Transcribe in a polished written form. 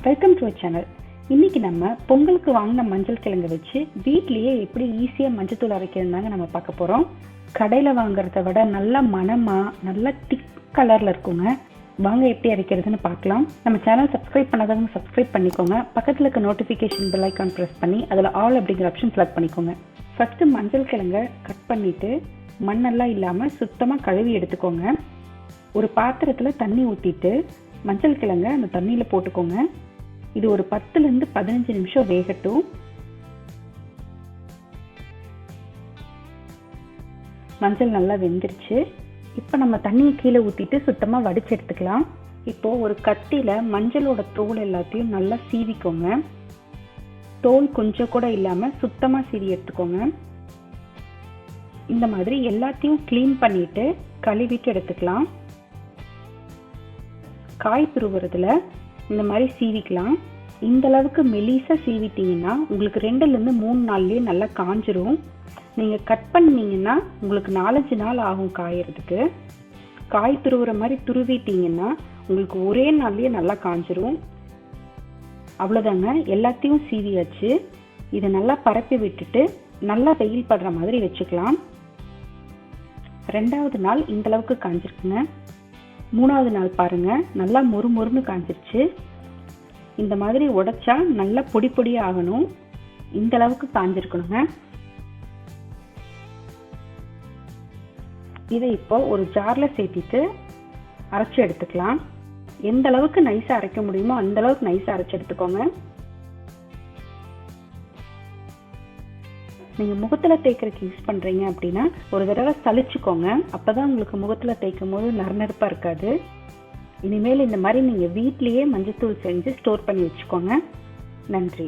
Welcome to channel. இன்னைக்கு நம்ம பொங்கலுக்கு வாங்கின மஞ்சள் கிழங்கு வச்சு வீட்லயே எப்படி ஈஸியா மஞ்சத்தூள் அரைக்கிறதுனாங்க நம்ம பார்க்க போறோம். கடையில வாங்குறத விட நல்ல மணமா நல்ல திக் கலர்ல இருக்குங்க. வாங்க எப்படி அரைக்கிறதுன்னு பார்க்கலாம். நம்ம சேனல் சப்ஸ்கிரைப் பண்ணாதவங்க சப்ஸ்கிரைப் பண்ணிக்கோங்க. பக்கத்துல இருக்க நோட்டிபிகேஷன் பெல் ஐகான் பிரஸ் பண்ணி அதுல ஆல் அப்படிங்கிற ஆப்ஷன் செலக்ட் பண்ணிக்கோங்க. ஃபர்ஸ்ட் மஞ்சள் கிழங்கை கட் பண்ணிட்டு மண்ணெல்லாம் இல்லாம சுத்தமா கழுவி எடுத்துக்கோங்க. ஒரு பாத்திரத்துல தண்ணி ஊத்திட்டு மஞ்சள் கிழங்கை அந்த தண்ணியில போட்டுக்கோங்க. இது ஒரு 10 to 15 நிமிஷம் வேகட்டும். மஞ்சள் நல்லா வெந்துருச்சு. இப்போ நம்ம தண்ணியை கீழே ஊற்றிட்டு சுத்தமாக வடிச்சு எடுத்துக்கலாம். இப்போ ஒரு கத்தியில மஞ்சளோட தோல் எல்லாத்தையும் நல்லா சீவிக்கோங்க. தோல் கொஞ்சம் கூட இல்லாம சுத்தமா சீவி எடுத்துக்கோங்க. இந்த மாதிரி எல்லாத்தையும் கிளீன் பண்ணிட்டு கழுவிட்டு எடுத்துக்கலாம். காய் துருவுறதுல இந்த மாதிரி சீவிக்கலாம். இந்த அளவுக்கு மெலிசா சீவிட்டீங்கன்னா உங்களுக்கு 2 to 3 நாள்லயே நல்லா காஞ்சிரும். நீங்க கட் பண்ணீங்கன்னா உங்களுக்கு 4-5 நாள் ஆகும் காயறதுக்கு. காய் துருவுற மாதிரி துருவிட்டீங்கன்னா உங்களுக்கு ஒரே நாள்லயே நல்லா காஞ்சிரும். அவ்வளவுதாங்க, எல்லாத்தையும் சீவியாச்சு. இதை நல்லா பரப்பி விட்டுட்டு நல்லா வெயில் படுற மாதிரி வச்சுக்கலாம். 2வது நாள் இந்த அளவுக்கு காஞ்சிருக்குங்க. 3வது நாள் பாருங்க, நல்லா மொறுமொறுன்னு காஞ்சிருச்சு. இந்த மாதிரி உடைச்சா நல்லா பொடி பொடியா ஆகணும். இந்த அளவுக்கு காஞ்சிருக்கணுங்க. இதை இப்போ ஒரு ஜார்ல சேர்த்திட்டு அரைச்சி எடுத்துக்கலாம். எந்த அளவுக்கு நைஸா அரைக்க முடியுமோ அந்த அளவுக்கு நைஸா அரைச்சி எடுத்துக்கோங்க. நீங்க முகத்துல தேய்க்கிறதுக்கு யூஸ் பண்றீங்க அப்படின்னா ஒரு தடவை சலிச்சுக்கோங்க. அப்பதான் உங்களுக்கு முகத்துல தேய்க்கும் போது நறுநறுப்பா இருக்காது. இனிமேல் இந்த மாதிரி நீங்க வீட்லயே மஞ்சத்தூள் செஞ்சு ஸ்டோர் பண்ணி வச்சுக்கோங்க. நன்றி.